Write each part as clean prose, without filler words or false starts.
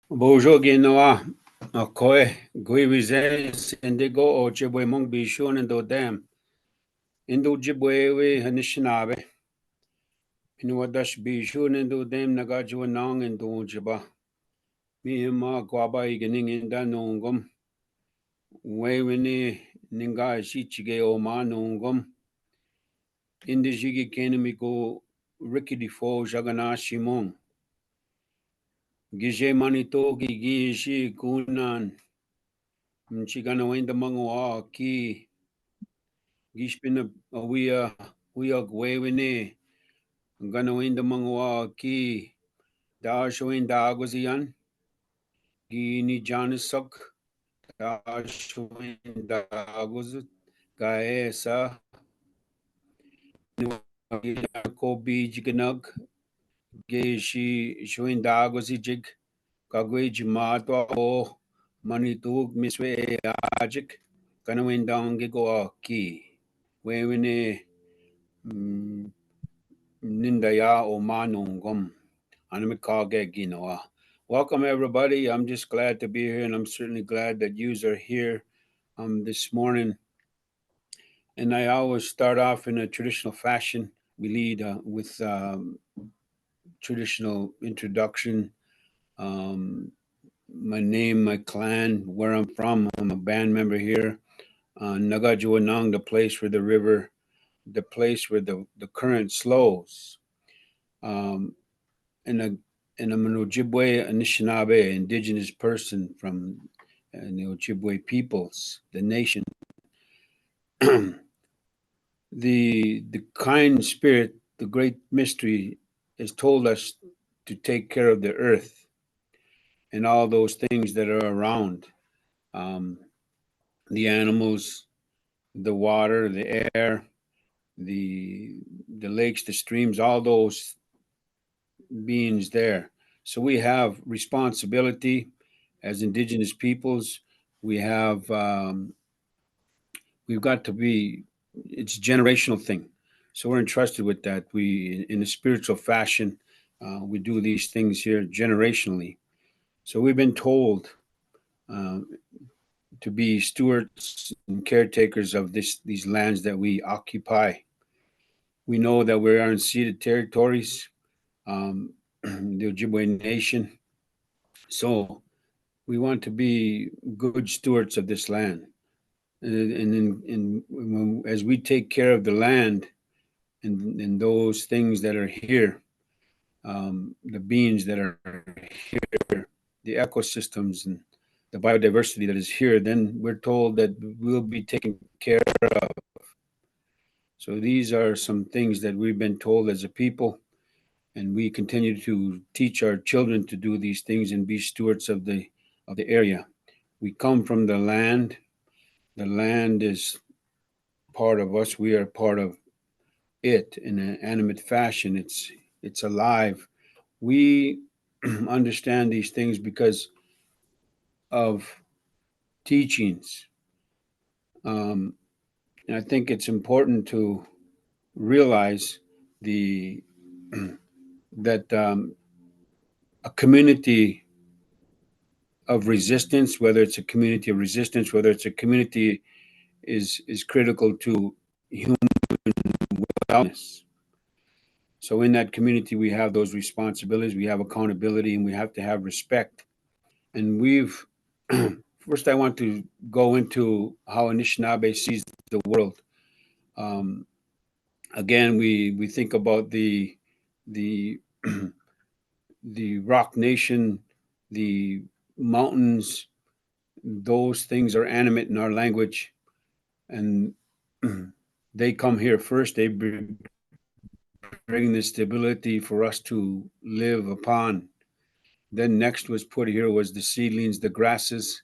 Bonjour, Ginoa. Okoe, Guivize, Sendigo, Ojibwe, Mong Bishun, and Dodam. Indo Jibwe, Hanishinabe. Inuadash Bishun, and Dodam, Nagaajiwanaang, and Dojiba. Mihima, Guaba, Iganing, and Danongum. Wewini, Ninga, Shichige, Oma, Nongum. Indijigi, Kenemigo, Ricky Fo, Jaganashi Mong. Gije Manitogi, Gishi, Kunan. Mchigana Wenda Mangoa, Ki. Gishpina we are gwewene ganawin the mangwa ki da showing da agwazian gini janisok da showing da agwaz gaesa ko bi jignag ge shi showing da agwazi jig kagwe jimato o manitug miswe ajik ganawin down gigo ki wewene Nindaya Omanungum Anamikage Ginoa. Welcome everybody. I'm just glad to be here, and I'm certainly glad that you are here this morning. And I always start off in a traditional fashion. We lead with traditional introduction. My name, my clan, where I'm from. I'm a band member here. Nagaajiwanaang, the place where the river, the place where the current flows. And I'm an Ojibwe Anishinaabe, indigenous person from the Ojibwe peoples, the nation. The kind spirit, the great mystery, has told us to take care of the earth and all those things that are around, the animals, the water, the air, the lakes, the streams, all those beings there. So we have responsibility as indigenous peoples. We have we've got to be. It's a generational thing, so we're entrusted with that. We, in a spiritual fashion, we do these things here generationally. So we've been told uh, to be stewards and caretakers of these lands that we occupy. We know that we are in ceded territories, the Ojibwe Nation. So we want to be good stewards of this land. And as we take care of the land and those things that are here, the beings that are here, the ecosystems and the biodiversity that is here, then we're told that we'll be taken care of. So these are some things that we've been told as a people, and we continue to teach our children to do these things and be stewards of the area. We come from the land. The land is part of us. We are part of it in an animate fashion. It's alive. We understand these things because of teachings. And I think it's important to realize the that a community of resistance, whether it's a community of resistance, whether it's a community is critical to human wellness. So in that community, we have those responsibilities, we have accountability, and we have to have respect. And we've first, I want to go into how Anishinaabe sees the world. Um, Again, we think about the the rock nation, the mountains. Those things are animate in our language, and they come here first. They bring the stability for us to live upon. Then next was put here was the seedlings, the grasses,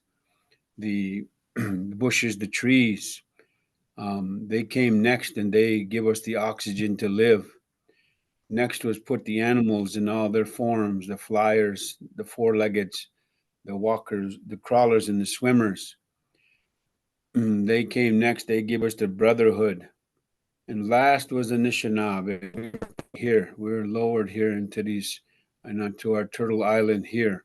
the bushes, the trees. They came next, and they give us the oxygen to live. Next was put the animals in all their forms, the flyers, the four-leggeds, the walkers, the crawlers, and the swimmers. They came next. They give us the brotherhood. And last was the Anishinaabe. Here, we're lowered here into these, and onto our turtle island here.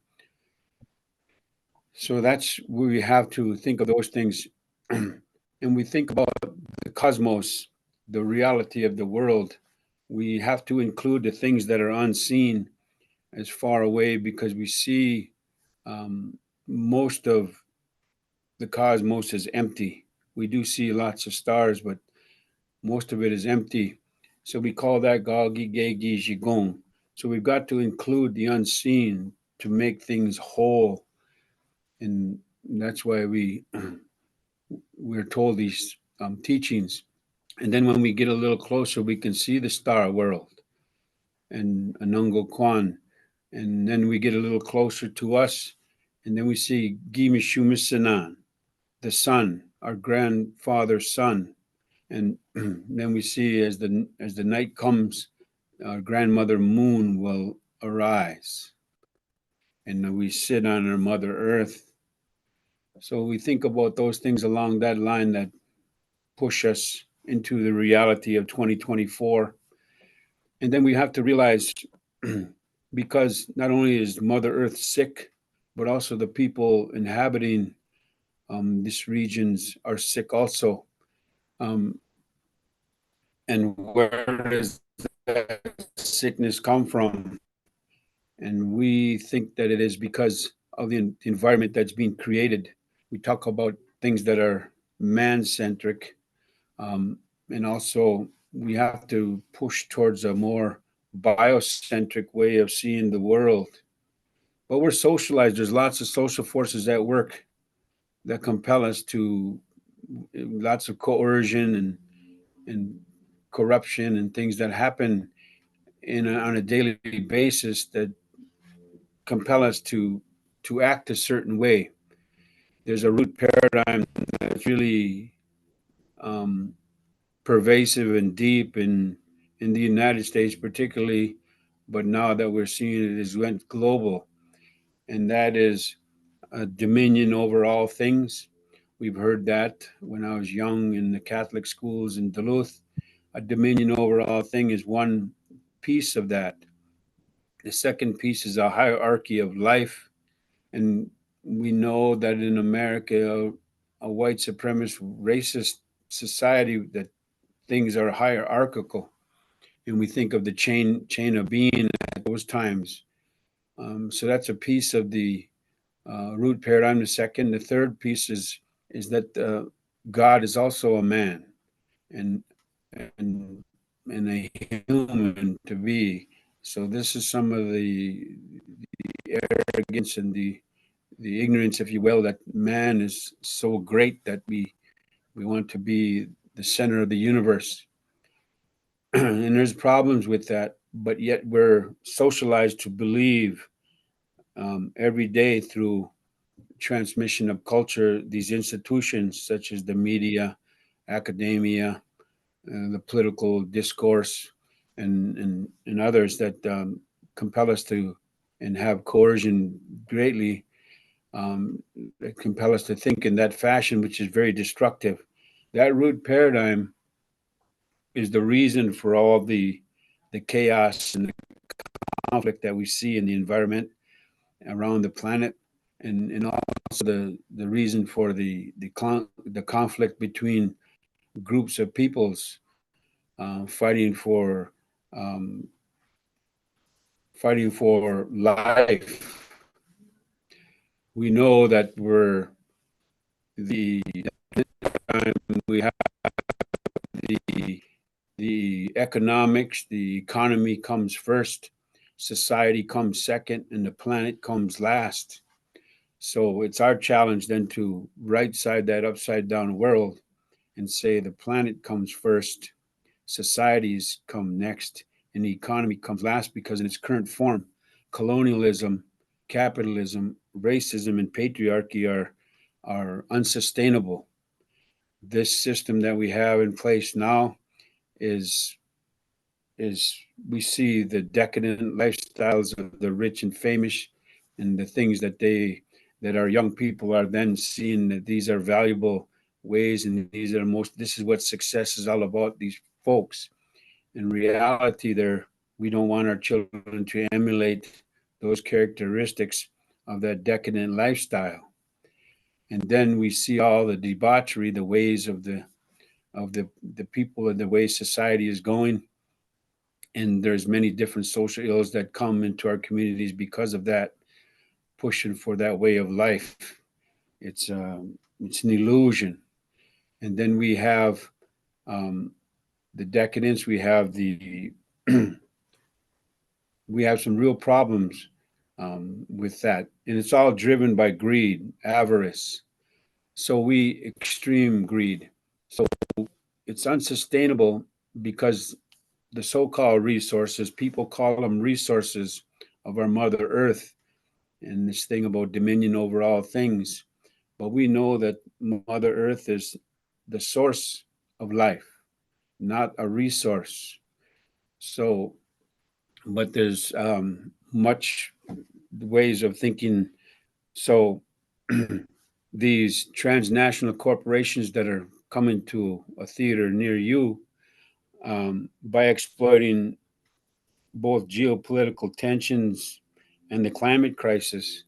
So that's where we have to think of those things. And we think about the cosmos, the reality of the world. We have to include the things that are unseen as far away, because we see most of the cosmos is empty. We do see lots of stars, but most of it is empty. So we call that Gagi Gegi Jigong. So we've got to include the unseen to make things whole. And that's why we're told these teachings. And then when we get a little closer, we can see the star world and Anungo Kwan. And then we get a little closer to us, and then we see Gimishumisanan, the sun, our grandfather's son. And then we see as the night comes, our grandmother moon will arise. And we sit on our mother earth. So we think about those things along that line that push us into the reality of 2024. And then we have to realize because not only is Mother Earth sick, but also the people inhabiting these regions are sick also. Um, and where does that sickness come from? And we think that it is because of the environment that's being created. We talk about things that are man centric, and also we have to push towards a more biocentric way of seeing the world. But we're socialized. There's lots of social forces at work that compel us to lots of coercion and corruption and things that happen on a daily basis that compel us to act a certain way. There's a root paradigm that's really um, pervasive and deep in the United States, particularly, but now that we're seeing it as went global, and that is dominion over all things. We've heard that when I was young in the Catholic schools in Duluth. A dominion over all thing is one piece of that. The second piece is a hierarchy of life. And we know that in America, a white supremacist racist society, that things are hierarchical. And we think of the chain of being at those times. So that's a piece of the root paradigm. The third piece is that God is also a man and and and a human to be. So this is some of the arrogance and the ignorance, if you will, that man is so great that we want to be the center of the universe. And there's problems with that, but yet we're socialized to believe every day through transmission of culture, these institutions such as the media, academia, the political discourse, and others that compel us to and have coercion greatly, that compel us to think in that fashion, which is very destructive. That root paradigm is the reason for all the chaos and the conflict that we see in the environment around the planet, and also the reason for the conflict between groups of peoples fighting um, for life. We know that the we have the the economics, the economy comes first, society comes second, and the planet comes last. So it's our challenge then to right side that upside down world and say the planet comes first, societies come next, and the economy comes last, because in its current form, colonialism, capitalism, racism, and patriarchy are unsustainable. This system that we have in place now is is we see the decadent lifestyles of the rich and famous, and the things that our young people are then seeing that these are valuable ways, and this is what success is all about, these folks. In reality, we don't want our children to emulate those characteristics of that decadent lifestyle. And then we see all the debauchery, the ways of the people and the way society is going. And there's many different social ills that come into our communities because of that, pushing for that way of life. It's it's an illusion. And then we have um, the decadence. We have the we have some real problems with that, and it's all driven by greed, avarice. So we extreme greed. So it's unsustainable because the so-called resources, people call them resources of our Mother Earth, and this thing about dominion over all things. But we know that Mother Earth is the source of life, not a resource. So, but there's much ways of thinking. So, these transnational corporations that are coming to a theater near you, by exploiting both geopolitical tensions and the climate crisis,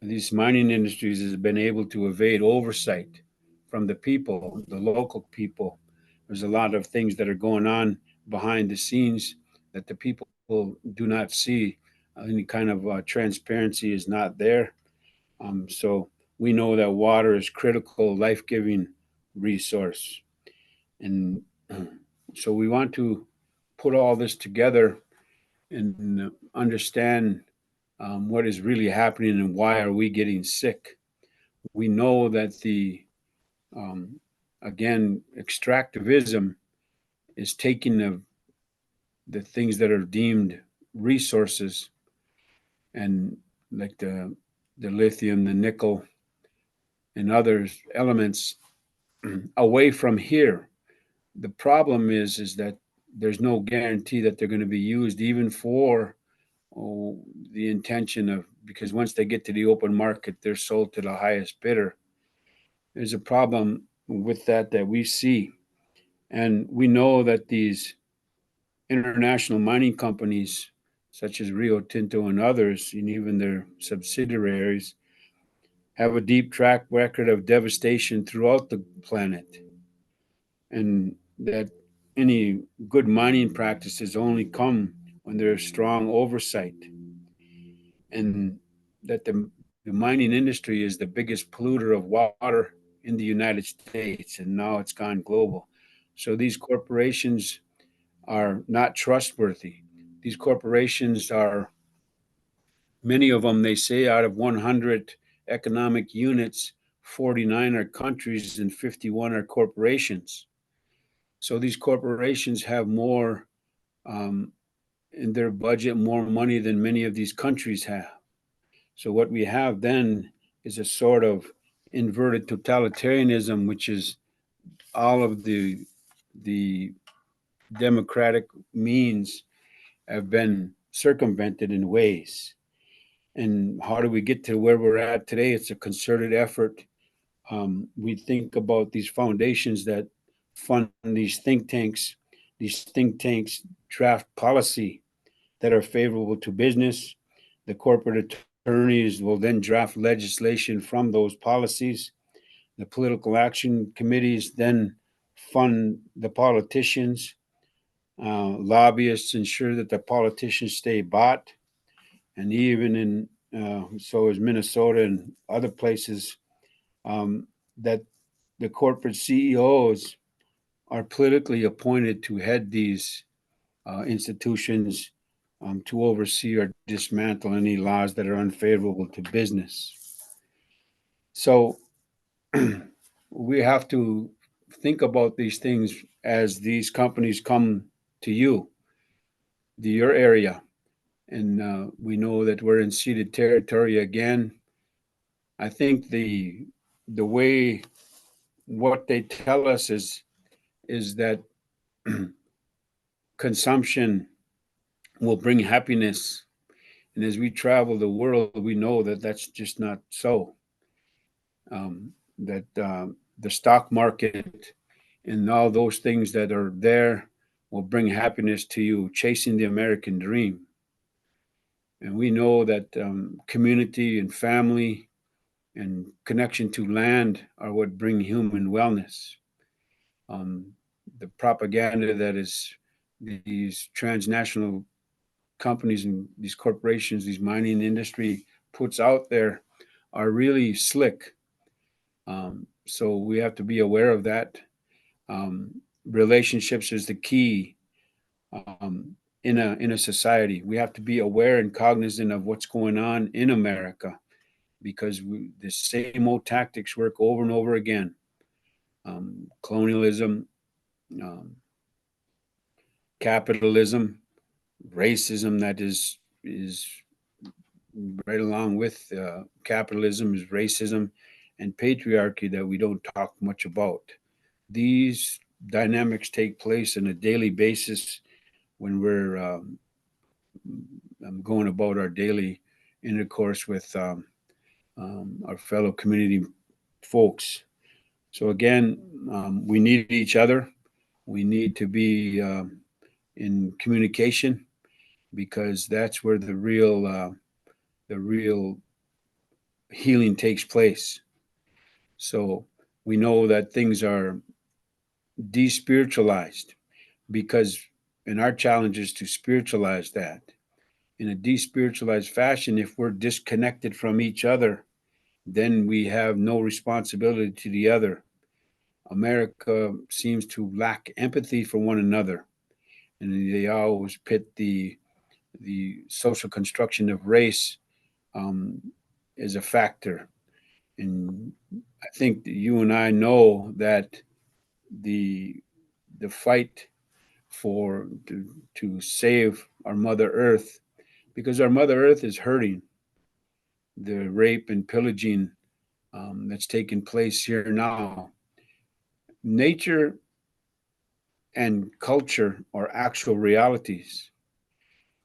these mining industries has been able to evade oversight from the people, the local people. There's a lot of things that are going on behind the scenes that the people do not see. Any kind of transparency is not there. So we know that water is critical, life-giving resource, and so we want to put all this together and understand what is really happening and why are we getting sick. We know that um, again, extractivism is taking the things that are deemed resources and like the lithium, the nickel, and other elements away from here. The problem is that there's no guarantee that they're going to be used even for the intention of, because once they get to the open market, they're sold to the highest bidder. There's a problem with that we see. And we know that these international mining companies, such as Rio Tinto and others, and even their subsidiaries, have a deep track record of devastation throughout the planet. And that any good mining practices only come when there's strong oversight. And that the mining industry is the biggest polluter of water in the United States, and now it's gone global. So these corporations are not trustworthy. These corporations are, many of them, they say out of 100 economic units, 49 are countries and 51 are corporations. So these corporations have more in their budget, more money than many of these countries have. So what we have then is a sort of inverted totalitarianism, which is all of the democratic means have been circumvented in ways. And how do we get to where we're at today? It's a concerted effort. We think about these foundations that fund these think tanks. These think tanks draft policy that are favorable to business. The corporate attorneys will then draft legislation from those policies. The political action committees then fund the politicians. Lobbyists ensure that the politicians stay bought. And even in, so is Minnesota and other places, that the corporate CEOs are politically appointed to head these institutions, to oversee or dismantle any laws that are unfavorable to business. So we have to think about these things as these companies come to you, to your area, and we know that we're in ceded territory again. I think the way what they tell us is that consumption will bring happiness, and as we travel the world, we know that that's just not so. That the stock market and all those things that are there will bring happiness to you, chasing the American dream. And we know that community and family and connection to land are what bring human wellness. Um, the propaganda that is these transnational companies and these corporations, these mining industry puts out there are really slick. So we have to be aware of that. Relationships is the key in a society. We have to be aware and cognizant of what's going on in America because the same old tactics work over and over again. Colonialism, um, capitalism, racism that is right along with capitalism is racism and patriarchy that we don't talk much about. These dynamics take place on a daily basis when we're going about our daily intercourse with our fellow community folks. So again, we need each other. We need to be in communication because that's where the real healing takes place. So we know that things are despiritualized because in our challenge is to spiritualize that in a despiritualized fashion. If we're disconnected from each other, then we have no responsibility to the other. America seems to lack empathy for one another, and they always pit the social construction of race um, as a factor. And I think that you and I know that the the fight to save our Mother Earth, because our Mother Earth is hurting. The rape and pillaging that's taking place here now. Nature and culture are actual realities,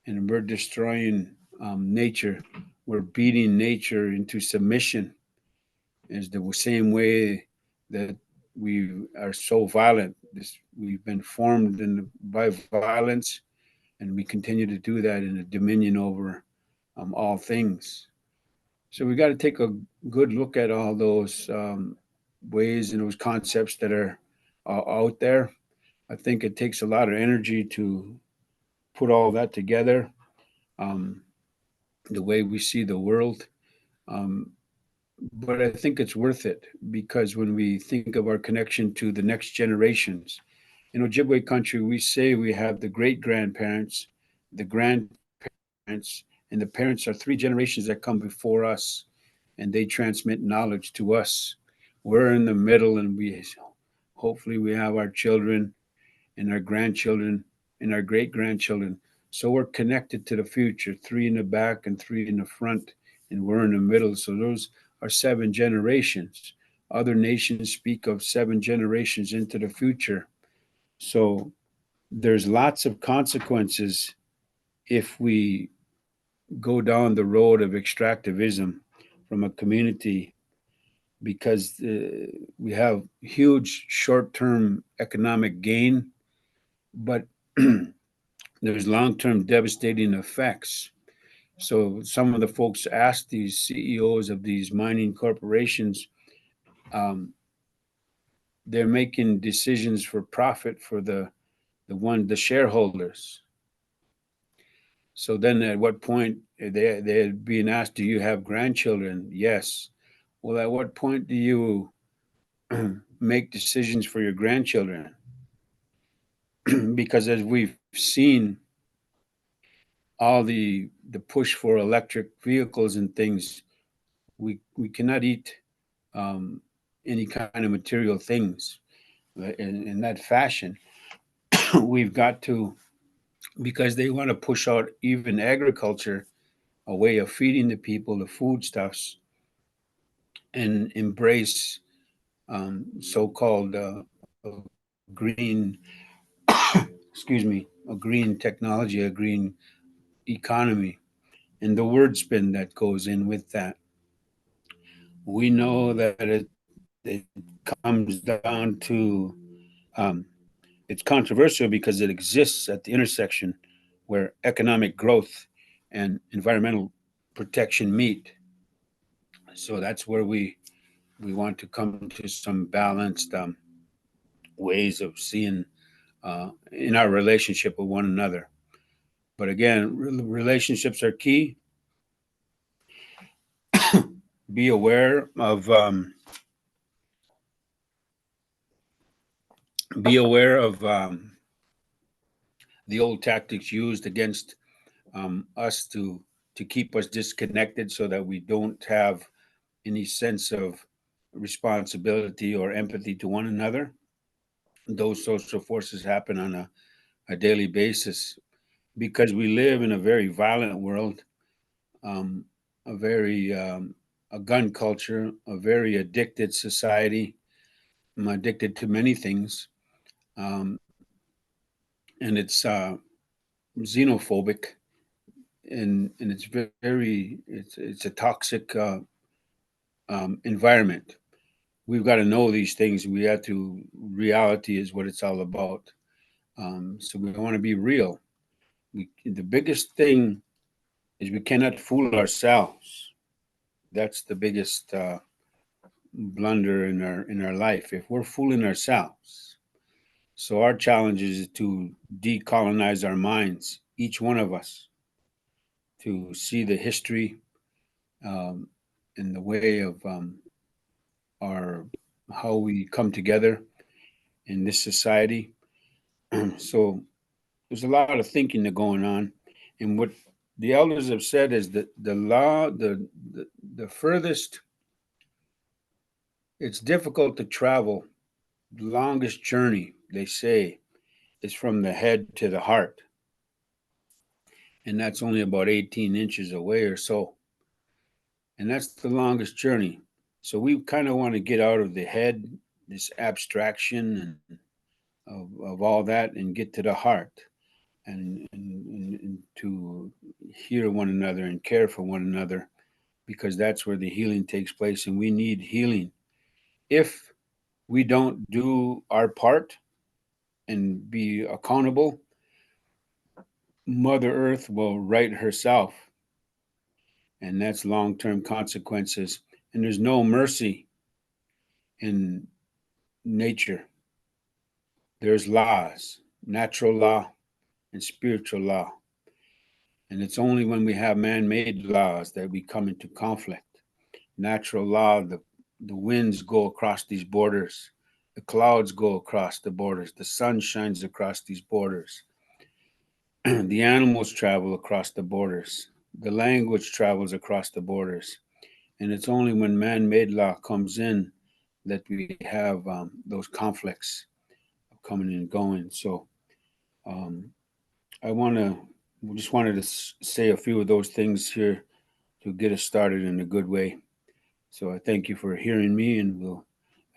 and we're destroying nature. We're beating nature into submission, is the same way that we are so violent. We've been formed by violence, and we continue to do that in a dominion over all things. So we got to take a good look at all those ways and those concepts that are out there. I think it takes a lot of energy to put all that together, um, the way we see the world. Um, but I think it's worth it because when we think of our connection to the next generations, in Ojibwe country, we say we have the great grandparents, the grandparents, and the parents are three generations that come before us, and they transmit knowledge to us. We're in the middle, and we hopefully we have our children and our grandchildren and our great grandchildren. So we're connected to the future, three in the back and three in the front, and we're in the middle. So those are seven generations. Other nations speak of seven generations into the future. So there's lots of consequences if we go down the road of extractivism from a community because we have huge short-term economic gain, but there's long-term devastating effects. So some of the folks asked these CEOs of these mining corporations, um, they're making decisions for profit for the shareholders. So then at what point they're being asked, do you have grandchildren? Yes. Well, at what point do you make decisions for your grandchildren? Because as we've seen, all the push for electric vehicles and things, we cannot eat um, any kind of material things in that fashion. We've got to, because they want to push out even agriculture, a way of feeding the people the foodstuffs, and embrace so-called green, excuse me, a green technology, a green economy, and the word spin that goes in with that. We know that it comes down to it's controversial because it exists at the intersection where economic growth and environmental protection meet. So that's where we want to come to some balanced ways of seeing in our relationship with one another. But again, relationships are key. Be aware of the old tactics used against us to keep us disconnected, so that we don't have any sense of responsibility or empathy to one another. Those social forces happen on a daily basis because we live in a very violent world, um, a very a gun culture, a very addicted society. I'm addicted to many things, um, and it's xenophobic, and it's very it's a toxic environment. We've got to know these things. We have to. Reality is what it's all about. So we want to be real. The biggest thing is we cannot fool ourselves. That's the biggest blunder in our life. If we're fooling ourselves, so our challenge is to decolonize our minds, each one of us, to see the history um, and the way of our how we come together in this society. So there's a lot of thinking that going on, and what the elders have said is that the law, the furthest it's difficult to travel, the longest journey they say is from the head to the heart, and that's only about 18 inches away or so, and that's the longest journey. So we kind of want to get out of the head, this abstraction and of all that, and get to the heart, and to hear one another and care for one another, because that's where the healing takes place, and we need healing. If we don't do our part and be accountable, Mother Earth will right herself, and that's long-term consequences. And there's no mercy in nature. There's laws, natural law and spiritual law. And it's only when we have man-made laws that we come into conflict. Natural law, the winds go across these borders, the clouds go across the borders, the sun shines across these borders, the animals travel across the borders, the language travels across the borders. And it's only when man-made law comes in that we have those conflicts coming and going. So um, I just wanted to say a few of those things here to get us started in a good way. So I thank you for hearing me, and we'll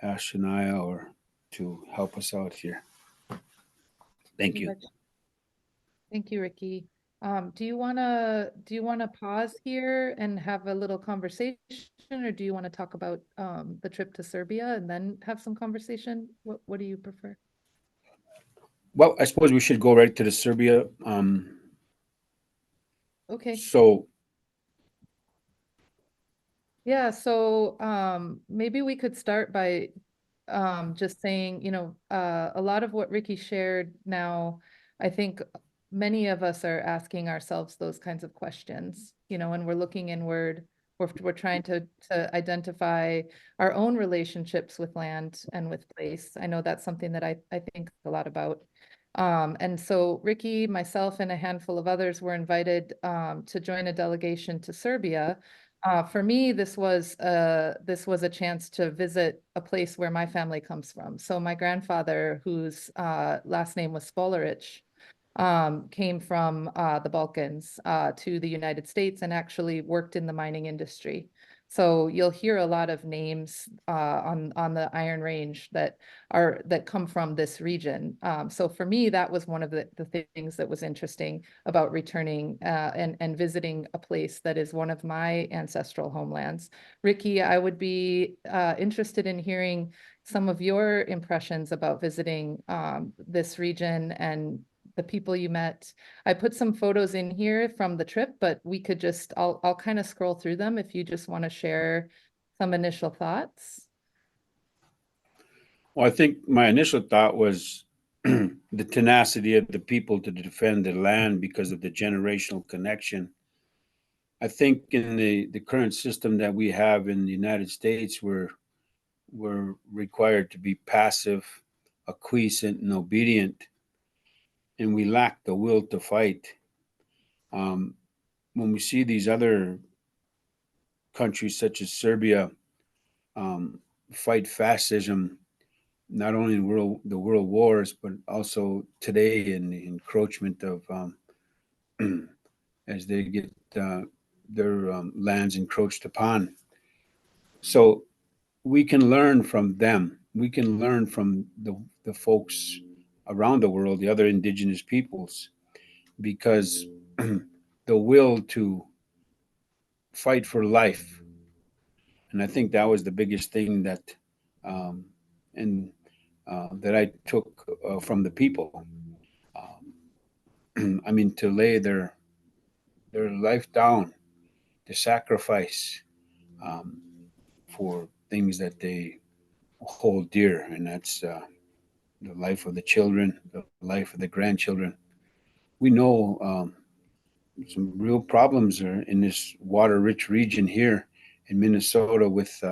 ask Shania or to help us out here. Thank you. Thank you, Ricky. Do you wanna pause here and have a little conversation, or do you want to talk about the trip to Serbia and then have some conversation? What do you prefer? Well, I suppose we should go right to the Serbia. Okay. So Yeah, so maybe we could start by just saying, a lot of what Ricky shared now, I think many of us are asking ourselves those kinds of questions, and we're looking inward. We're trying to identify our own relationships with land and with place. I know that's something that I think a lot about. And so Ricky, myself, and a handful of others were invited to join a delegation to Serbia. For me, this was a chance to visit a place where my family comes from. So my grandfather, whose last name was Spolarich, came from the Balkans to the United States and actually worked in the mining industry. So you'll hear a lot of names on the Iron Range that come from this region. So for me, that was one of the things that was interesting about returning and visiting a place that is one of my ancestral homelands. Ricky, I would be interested in hearing some of your impressions about visiting this region and the people you met. I put some photos in here from the trip, but we could I'll kind of scroll through them if you just want to share some initial thoughts. Well, I think my initial thought was the tenacity of the people to defend their land because of the generational connection. I think in the current system that we have in the United States, we're required to be passive, acquiescent, and obedient, and we lack the will to fight. When we see these other countries such as Serbia fight fascism, not only in the world wars, but also today in the encroachment of as they get their lands encroached upon. So we can learn from them. We can learn from the folks around the world, the other indigenous peoples, because the will to fight for life. And I think that was the biggest thing that and that I took from the people. I mean, to lay their life down, to sacrifice for things that they hold dear, and that's the life of the children, the life of the grandchildren. We know some real problems are in this water-rich region here in Minnesota with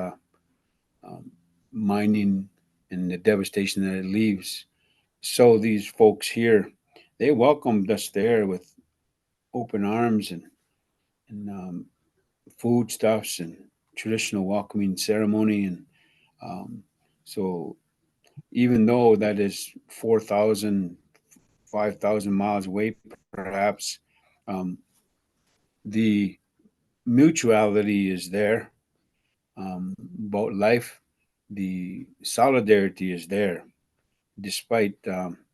mining and the devastation that it leaves. So these folks here, they welcomed us there with open arms and foodstuffs and traditional welcoming ceremony. And so even though that is 4,000, 5,000 miles away, perhaps, the mutuality is there about life. The solidarity is there, despite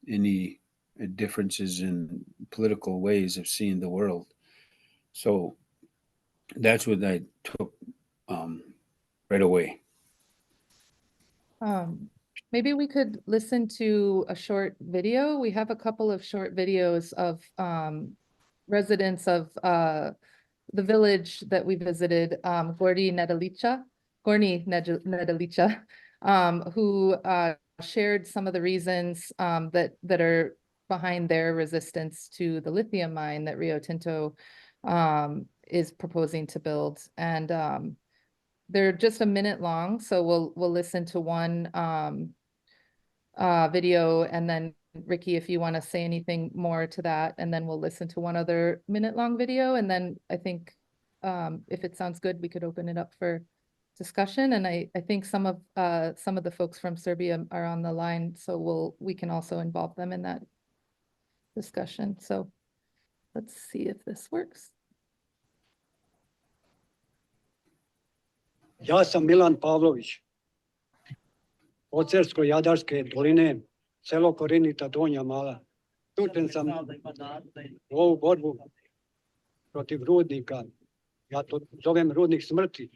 any differences in political ways of seeing the world. So that's what I took right away. Maybe we could listen to a short video. We have a couple of short videos of residents of the village that we visited, Gorni Nedalicha, who shared some of the reasons that are behind their resistance to the lithium mine that Rio Tinto is proposing to build. And they're just a minute long, so we'll listen to one video, and then Ricky, if you want to say anything more to that, and then we'll listen to one other minute-long video, and then I think if it sounds good, we could open it up for discussion. And I think some of the folks from Serbia are on the line, so we can also involve them in that discussion. So let's see if this works. Ja sam Milan Pavlović, Ocersko-Jadarske doline, selo Korinita Donja Mala. Uključen sam u ovu borbu protiv rudnika. Ja to zovem rudnik smrti.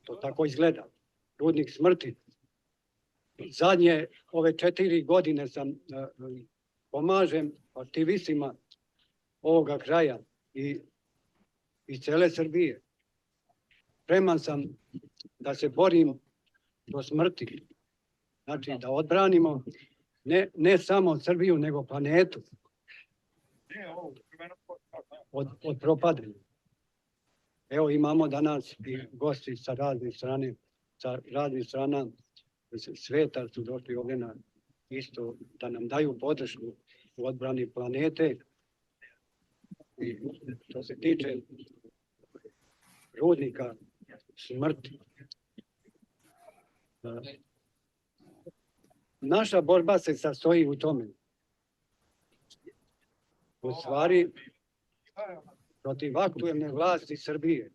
To tako izgleda. Rudnik smrti. Zadnje ove 4 godine sam pomažem aktivistima ovoga kraja i cele Srbije. Spreman sam da se borim do smrti. Znači da odbranimo ne samo Srbiju, nego planetu od propadanja. Evo imamo danas i gosti sa raznih strana sveta su došli ovdje isto da nam daju podršku u odbrani planete. I što se tiče rudnika smrti. Naša borba se sastoji u tome. U stvari, protiv aktuelne vlasti Srbije.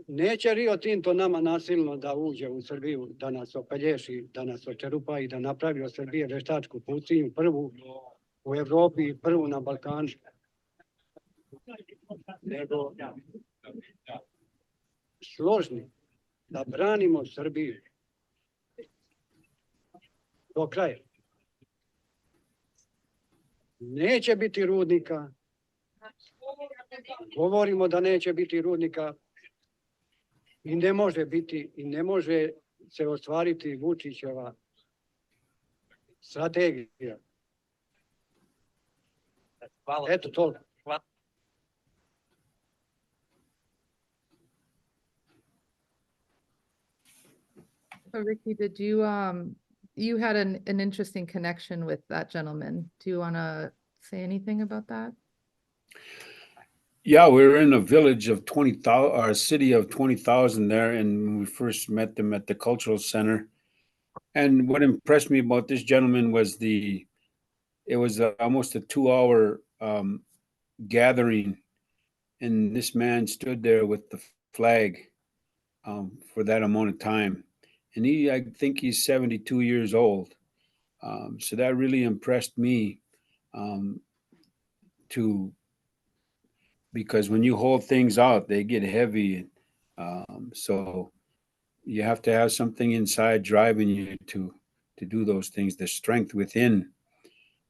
Neće Rio Tinto nama nasilno da uđe u Srbiju, da nas opelješi, da nas očerupa i da napravi od Srbije veštačku pustinju, prvu u Evropi i prvu na Balkanu. Nego složni da branimo Srbiju do kraja. Neće biti rudnika Govorimo da neće biti rudnika i ne može biti i ne može se ostvariti Vučićeva strategija. Eto to. So Ricky, did you, you had an interesting connection with that gentleman. Do you want to say anything about that? Yeah, we were in a village of 20,000, or a city of 20,000 there, and we first met them at the cultural center. And what impressed me about this gentleman was it was almost a 2-hour gathering, and this man stood there with the flag for that amount of time. And I think he's 72 years old. So that really impressed me because when you hold things out, they get heavy. So you have to have something inside driving you to do those things, the strength within.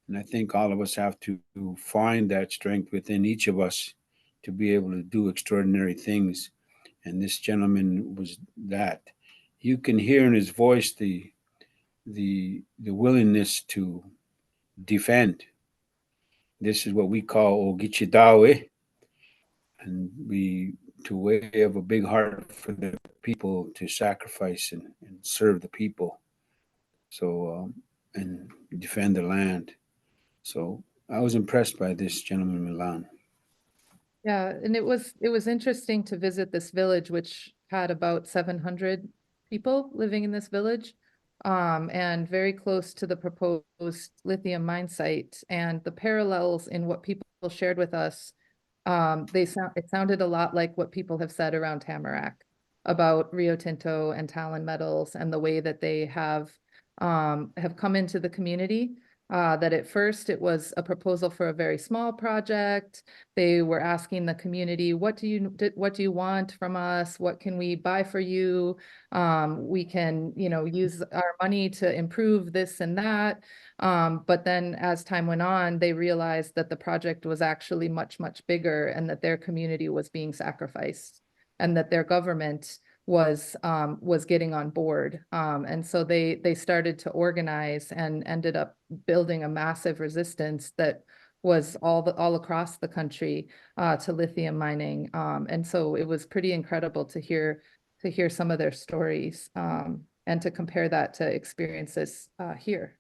And I think all of us have to find that strength within each of us to be able to do extraordinary things. And this gentleman was that. You can hear in his voice the willingness to defend. This is what we call gichi-ayaa'aa, and to way have a big heart for the people, to sacrifice and serve the people. So and defend the land. So I was impressed by this gentleman, Milan. Yeah, and it was interesting to visit this village, which had about 700 people living in this village, and very close to the proposed lithium mine site. And the parallels in what people shared with us, it sounded a lot like what people have said around Tamarack about Rio Tinto and Talon Metals, and the way that they have come into the community. That at first it was a proposal for a very small project. They were asking the community, what do you want from us? What can we buy for you? We can, use our money to improve this and that. But then as time went on, they realized that the project was actually much, much bigger, and that their community was being sacrificed, and that their government was getting on board. And so they started to organize and ended up building a massive resistance that was all across the country to lithium mining. And so it was pretty incredible to hear some of their stories and to compare that to experiences here.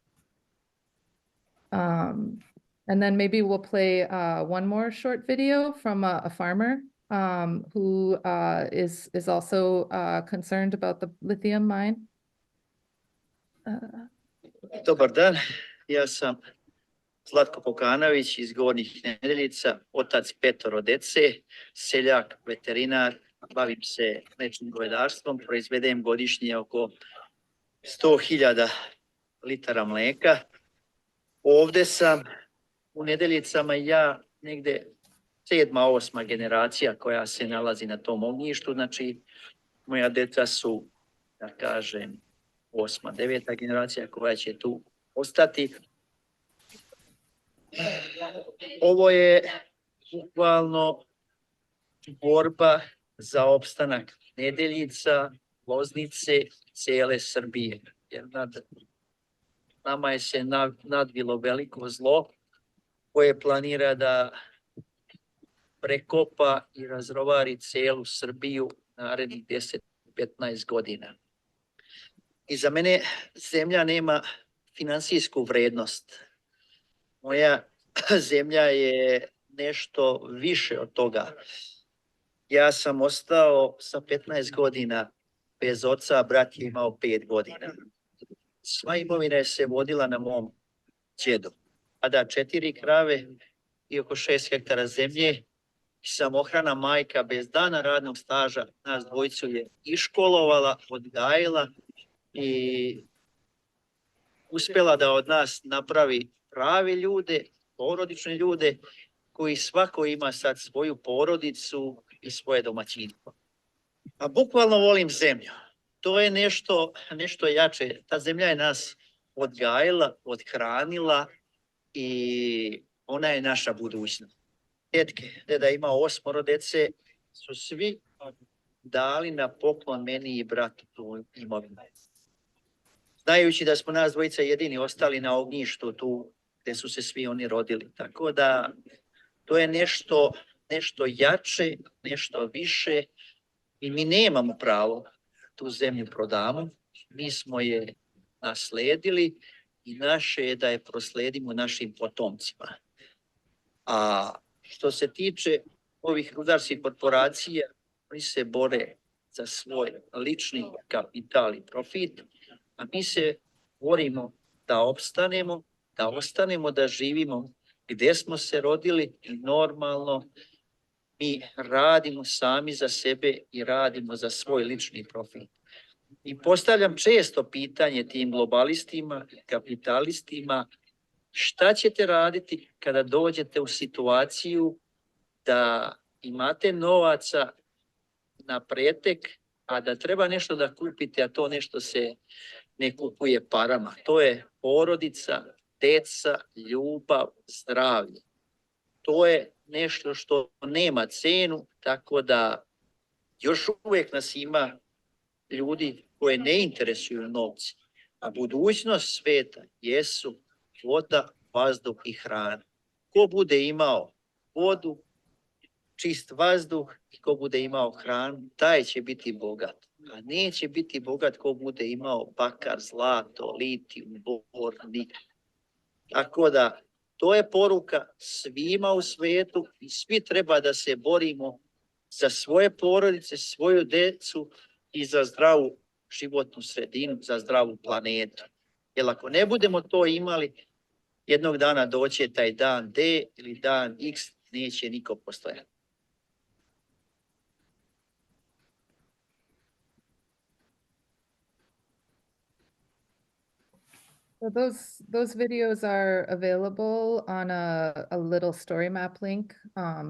And then maybe we'll play one more short video from a farmer who is also concerned about the lithium mine. Dobar dan, ja sam Zlatko Pokanović iz Gornjih Nedeljica, otac 5 dece, seljak, veterinar, bavim se mlečnim govedarstvom, proizvedem godišnje oko 100.000 litara mleka. Ovde sam u Nedeljicama ja negde 7., 8. generacija koja se nalazi na tom ognjištu, znači moja deca su, da kažem, 8., 9. generacija koja će tu ostati. Ovo je bukvalno borba za opstanak Nedeljica, Loznice, cijele Srbije. Jer nama je se nadvilo veliko zlo koje planira da prekopa i razrovari celu Srbiju narednih 10-15 godina. I za mene zemlja nema finansijsku vrednost. Moja zemlja je nešto više od toga. Ja sam ostao sa 15 godina bez oca, brat je imao 5 godina. Sva imovina se vodila na mom djedu. A da 4 krave i oko 6 hektara zemlje, samohrana majka bez dana radnog staža, nas dvojicu je iškolovala, odgajila i uspjela da od nas napravi pravi ljude, porodične ljude, koji svako ima sad svoju porodicu i svoje domaćinstvo. A bukvalno volim zemlju. To je nešto jače. Ta zemlja je nas odgajila, odhranila i ona je naša budućnost. tetke, deda ima 8 dece, su svi dali na poklon meni i bratu tu imovinu. Znajući da smo nas dvojica jedini ostali na ognjištu tu gde su se svi oni rodili. Tako da to je nešto jače, nešto više i mi nemamo pravo tu zemlju prodamo. Mi smo je nasledili i naše je da je prosledimo našim potomcima. A što se tiče ovih rudarskih korporacija, oni se bore za svoj lični kapital i profit, a mi se borimo da opstanemo, da ostanemo, da živimo gde smo se rodili i normalno mi radimo sami za sebe i radimo za svoj lični profit. I postavljam često pitanje tim globalistima, kapitalistima, šta ćete raditi kada dođete u situaciju da imate novaca na pretek, a da treba nešto da kupite, a to nešto se ne kupuje parama. To je porodica, deca, ljubav, zdravlje. To je nešto što nema cenu, tako da još uvijek nas ima ljudi koje ne interesuju novci. A budućnost sveta jesu voda, vazduh i hrana. Ko bude imao vodu, čist vazduh i ko bude imao hranu, taj će biti bogat. A neće biti bogat ko bude imao bakar, zlato, litijum, bor, nikl. Tako da, to je poruka svima u svijetu i svi treba da se borimo za svoje porodice, svoju decu i za zdravu životnu sredinu, za zdravu planetu. Jer ako ne budemo to imali, jednog dana doće taj dan D ili dan X, neće niko postojati. So those videos are available on a little story map link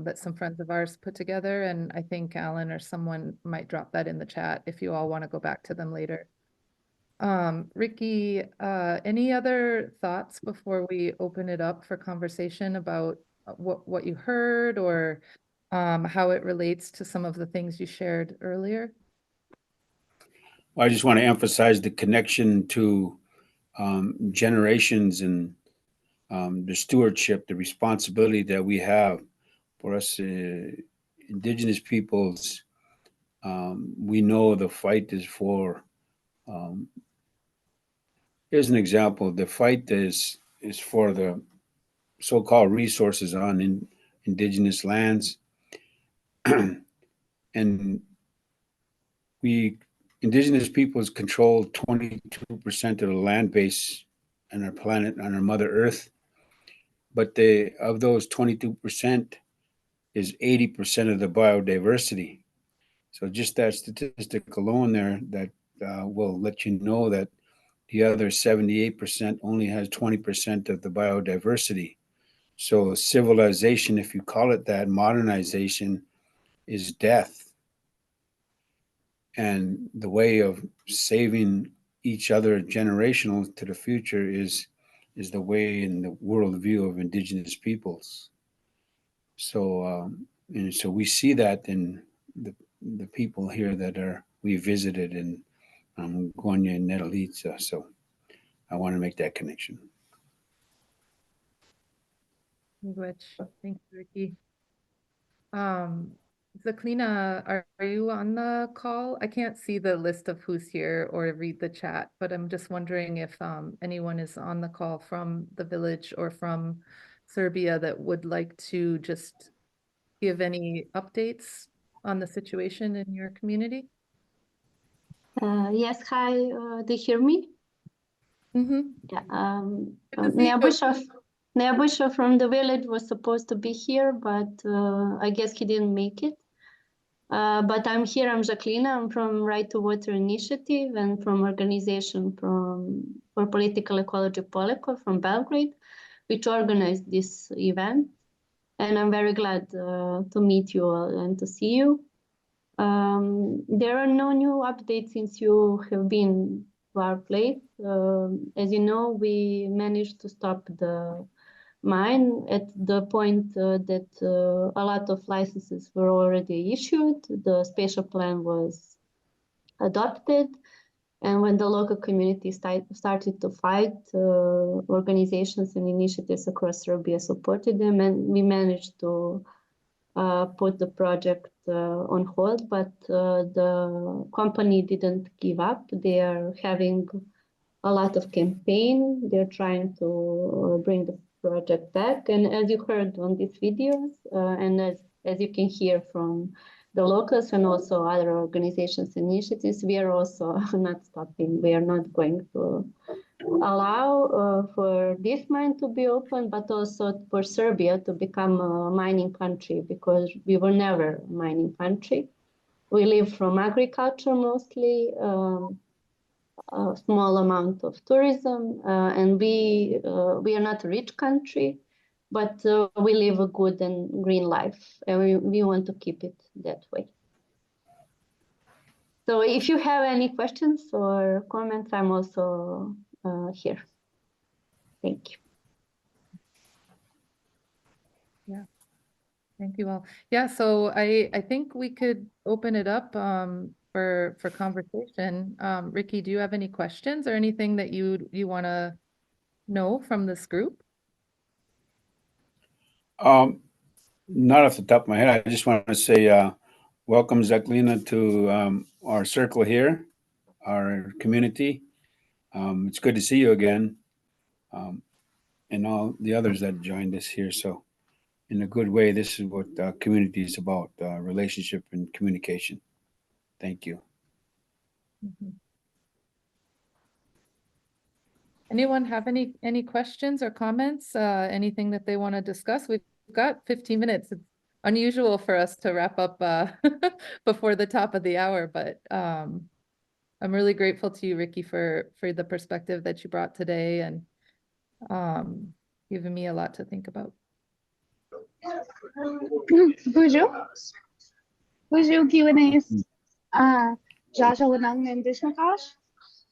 that some friends of ours put together, and I think Alan or someone might drop that in the chat if you all want to go back to them later. Ricky, any other thoughts before we open it up for conversation about what you heard or how it relates to some of the things you shared earlier? I just want to emphasize the connection to generations and the stewardship, the responsibility that we have for us Indigenous peoples. We know the fight is for, here's an example, the fight is for the so-called resources on Indigenous lands. And Indigenous peoples control 22% of the land base on our planet, on our Mother Earth. But of those 22% is 80% of the biodiversity. So just that statistic alone there that will let you know that the other 78% only has 20% of the biodiversity. So civilization, if you call it that, modernization is death. And the way of saving each other generational to the future is the way in the worldview of Indigenous peoples. So and so we see that in the people here that we visited in Gonya and Netalitsa. So I want to make that connection. Thank you, Ricky. Zaklina, are you on the call? I can't see the list of who's here or read the chat, but I'm just wondering if anyone is on the call from the village or from Serbia that would like to just give any updates on the situation in your community? Yes, hi, do you hear me? Mm-hmm. Yeah, Nagaajiwanaang from the village was supposed to be here, but I guess he didn't make it. But I'm here, I'm Jacqueline, I'm from Right to Water Initiative and from organization for political ecology Poleko from Belgrade, which organized this event. And I'm very glad to meet you all and to see you. There are no new updates since you have been to our place. As you know, we managed to stop the mine at the point that a lot of licenses were already issued. The spatial plan was adopted. And when the local community started to fight, organizations and initiatives across Serbia supported them, and we managed to put the project on hold, but the company didn't give up. They are having a lot of campaign. They're trying to bring the project back. And as you heard on these videos, and as you can hear from the locals and also other organizations and initiatives, we are also not stopping. We are not going to allow for this mine to be open, but also for Serbia to become a mining country, because we were never a mining country. We live from agriculture mostly, a small amount of tourism, and we are not a rich country, but we live a good and green life, and we want to keep it that way. So if you have any questions or comments, I'm also here. Thank you. Yeah, thank you all. Yeah, so I think we could open it up for conversation. Ricky, do you have any questions or anything that you want to know from this group? Not off the top of my head. I just want to say welcome, Jacqueline, to our circle here, our community. It's good to see you again, and all the others that joined us here. So in a good way, this is what community is about, relationship and communication. Thank you. Mhm. Anyone have any questions or comments, anything that they want to discuss? We've got 15 minutes. It's unusual for us to wrap up before the top of the hour, but I'm really grateful to you, Ricky, for the perspective that you brought today and giving me a lot to think about. Bonjour. Bonjour, Guyanese. Nagaajiwanaang Indigenous.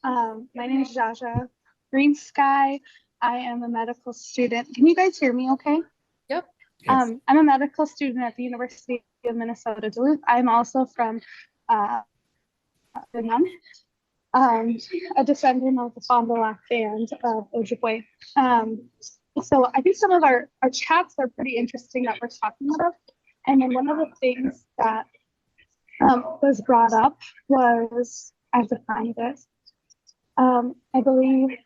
My name is Jaja. Green Sky. I am a medical student. Can you guys hear me okay? Yep. Yes. I'm a medical student at the University of Minnesota, Duluth. I'm also from Vietnam, a descendant of the Fond du Lac band of Ojibwe. So I think some of our chats are pretty interesting that we're talking about. And then one of the things that was brought up was, I have to find it. I believe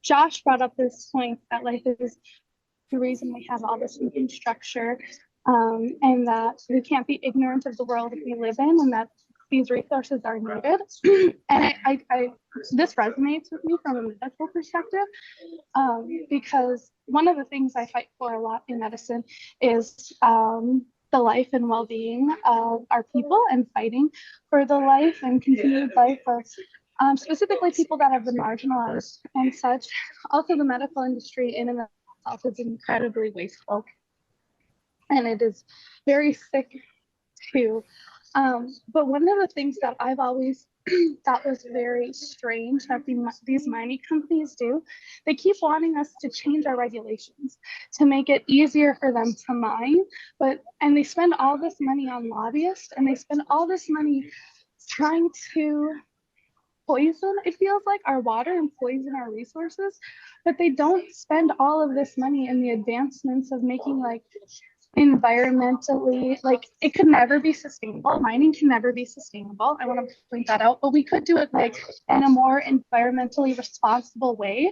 Josh brought up this point that life is the reason we have all this infrastructure, and that we can't be ignorant of the world that we live in, and that these resources are needed. And this resonates with me from a medical perspective, because one of the things I fight for a lot in medicine is the life and well-being of our people, and fighting for the life and continued life of specifically people that have been marginalized and such. Also, the medical industry in and of itself is incredibly wasteful, and it is very sick too. But one of the things that I've always thought was very strange that these mining companies do, they keep wanting us to change our regulations to make it easier for them to mine, and they spend all this money on lobbyists, and they spend all this money trying to poison, it feels like, our water and poison our resources, but they don't spend all of this money in the advancements of making, like, environmentally, like, it could never be sustainable. Mining can never be sustainable. I want to point that out, but we could do it like in a more environmentally responsible way.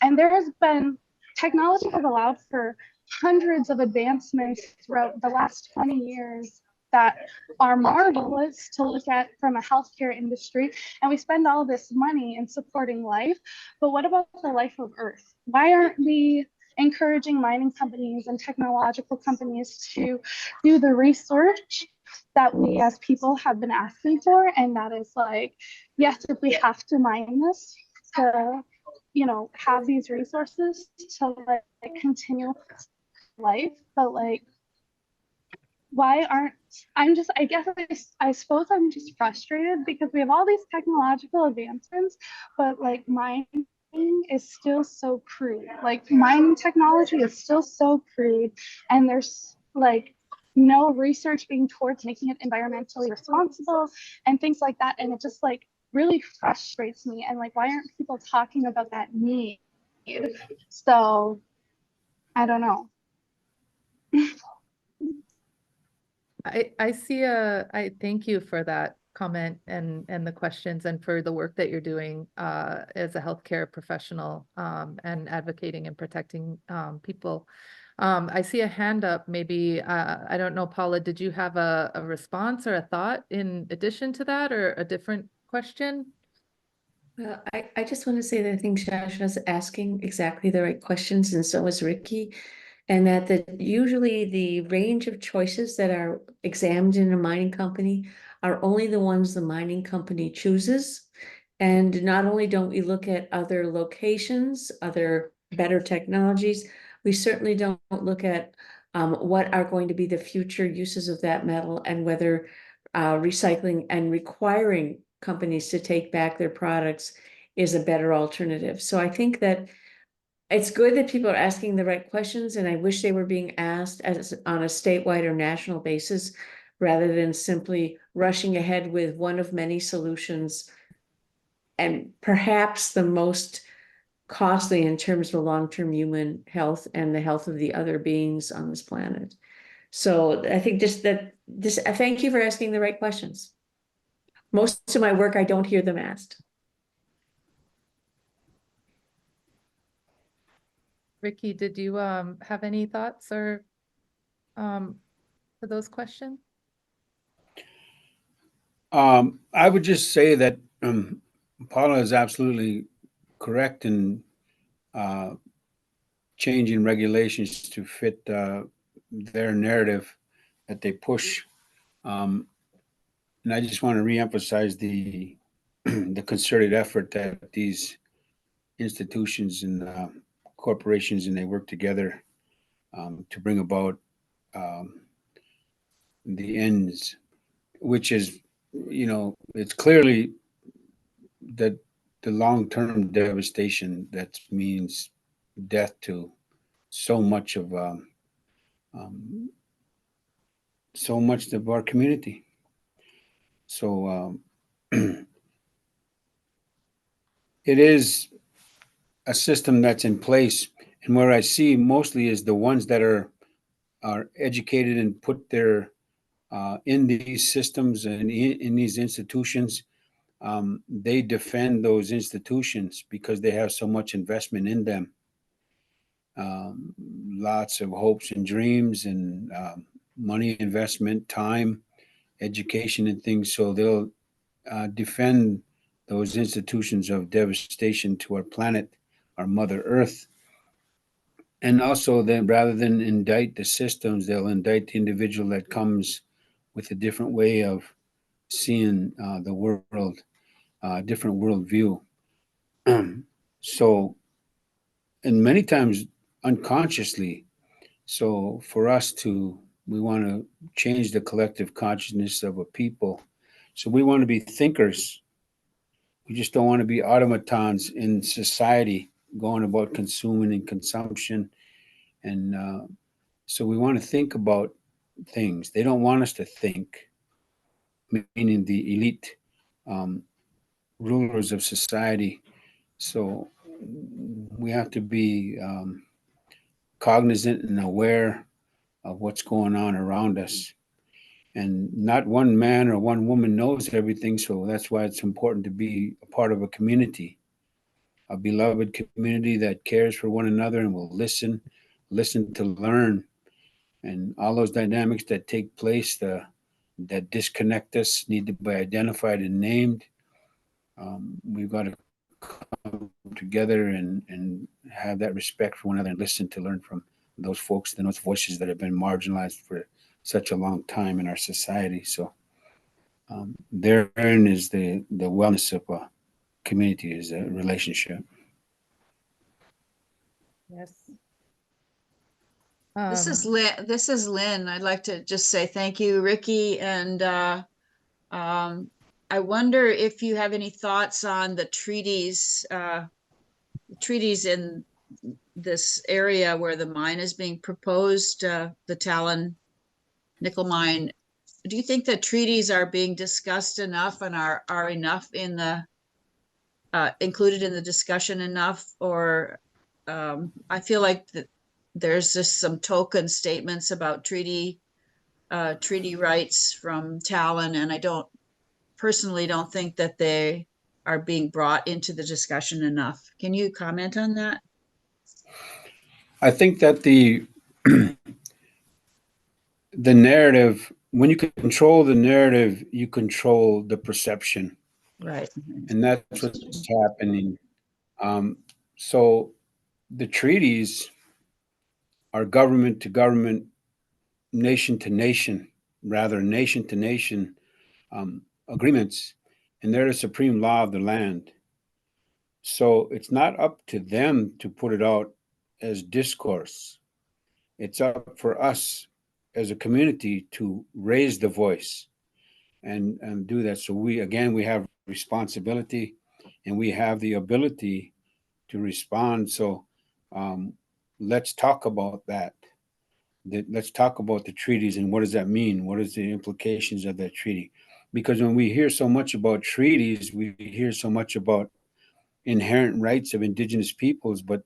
And there has been, technology has allowed for hundreds of advancements throughout the last 20 years that are marvelous to look at from a healthcare industry, and we spend all this money in supporting life, but what about the life of Earth? Why aren't we encouraging mining companies and technological companies to do the research that we as people have been asking for? And that is like, yes, if we have to mine this to, have these resources to like continue life, but like, why aren't, I suppose I'm just frustrated because we have all these technological advancements, but like mining is still so crude. Like mining technology is still so crude, and there's like no research being towards making it environmentally responsible and things like that. And it just like really frustrates me. And like, why aren't people talking about that need? So I don't know. I thank you for that comment and the questions and for the work that you're doing as a healthcare professional and advocating and protecting people. I see a hand up, maybe, I don't know, Paula, did you have a response or a thought in addition to that or a different question? I just want to say that I think Shasha's asking exactly the right questions, and so is Ricky. And that usually the range of choices that are examined in a mining company are only the ones the mining company chooses. And not only don't we look at other locations, other better technologies, we certainly don't look at what are going to be the future uses of that metal and whether recycling and requiring companies to take back their products is a better alternative. So I think that it's good that people are asking the right questions, and I wish they were being asked as on a statewide or national basis, rather than simply rushing ahead with one of many solutions, and perhaps the most costly in terms of long-term human health and the health of the other beings on this planet. So I think thank you for asking the right questions. Most of my work, I don't hear them asked. Ricky, did you have any thoughts or for those questions? I would just say that Paula is absolutely correct in changing regulations to fit their narrative that they push. And I just want to reemphasize the the concerted effort that these institutions and corporations and they work together to bring about the ends, which is, it's clearly that the long-term devastation that means death to so much of so much of our community. So it is a system that's in place, and where I see mostly is the ones that are educated and put their in these systems and in these institutions. They defend those institutions because they have so much investment in them. Lots of hopes and dreams and money investment, time, education, and things. So they'll defend those institutions of devastation to our planet, our Mother Earth. And also, then rather than indict the systems, they'll indict the individual that comes with a different way of seeing the world, different worldview. So, and many times unconsciously. So, for us we want to change the collective consciousness of a people. So, we want to be thinkers. We just don't want to be automatons in society going about consuming and consumption. And so we want to think about things. They don't want us to think, meaning the elite rulers of society. So we have to be cognizant and aware of what's going on around us. And not one man or one woman knows everything. So that's why it's important to be a part of a community, a beloved community that cares for one another and will listen to learn. And all those dynamics that take place that disconnect us need to be identified and named. We've got to come together and have that respect for one another and listen to learn from those folks and those voices that have been marginalized for such a long time in our society. So therein is the wellness of a community, is a relationship. Yes. This is Lynn. I'd like to just say thank you, Ricky. And I wonder if you have any thoughts on the treaties treaties in this area where the mine is being proposed, the Talon nickel mine. Do you think that treaties are being discussed enough and are enough in the included in the discussion enough? Or I feel like that there's just some token statements about treaty rights from Talon, and I personally don't think that they are being brought into the discussion enough. Can you comment on that? I think that the narrative, when you control the narrative, you control the perception, Right. and that's what's happening. So the treaties are government to government, nation to nation, rather nation to nation agreements, and they're the supreme law of the land. So it's not up to them to put it out as discourse. It's up for us as a community to raise the voice and do that. So we have responsibility, and we have the ability to respond. So let's talk about that. Let's talk about the treaties and what does that mean? What is the implications of that treaty? Because when we hear so much about treaties, we hear so much about inherent rights of Indigenous peoples, but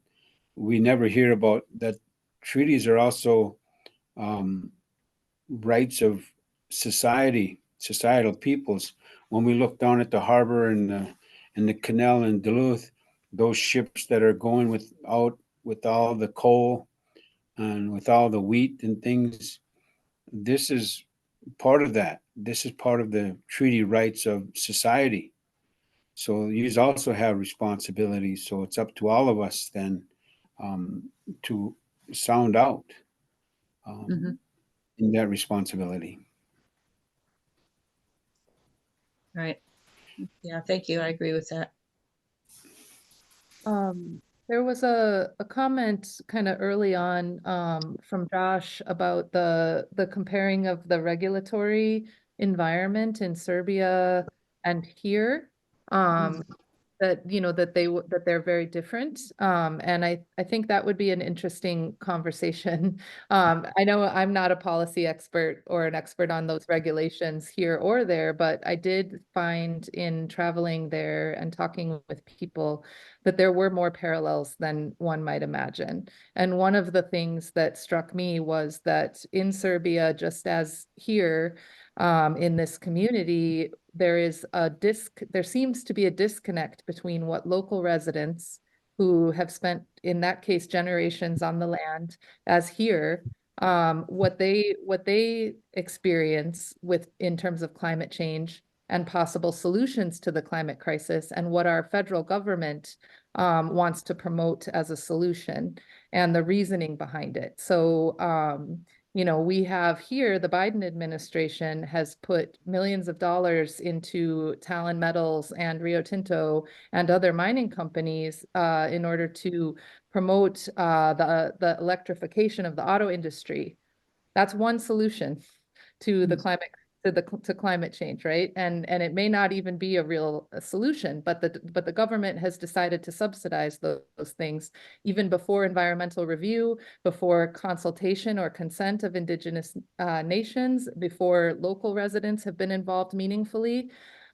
we never hear about that treaties are also rights of societal peoples. When we look down at the harbor and the canal in Duluth, those ships that are going with all the coal and with all the wheat and things, this is part of that. This is part of the treaty rights of society. So you also have responsibilities. So it's up to all of us then to sound out in that responsibility. Right. Yeah, thank you. I agree with that. There was a comment kind of early on from Josh about the comparing of the regulatory environment in Serbia and here. That that they're very different, and I think that would be an interesting conversation. I know I'm not a policy expert or an expert on those regulations here or there, but I did find in traveling there and talking with people that there were more parallels than one might imagine. And one of the things that struck me was that in Serbia, just as here, in this community, there seems to be a disconnect between what local residents who have spent, in that case, generations on the land, as here, what they experience in terms of climate change and possible solutions to the climate crisis, and what our federal government wants to promote as a solution, and the reasoning behind it. So we have here, the Biden administration has put millions of dollars into Talon Metals and Rio Tinto and other mining companies in order to promote the electrification of the auto industry. That's one solution to the climate change, right? And it may not even be a real solution, but the government has decided to subsidize those things even before environmental review, before consultation or consent of Indigenous nations, before local residents have been involved meaningfully.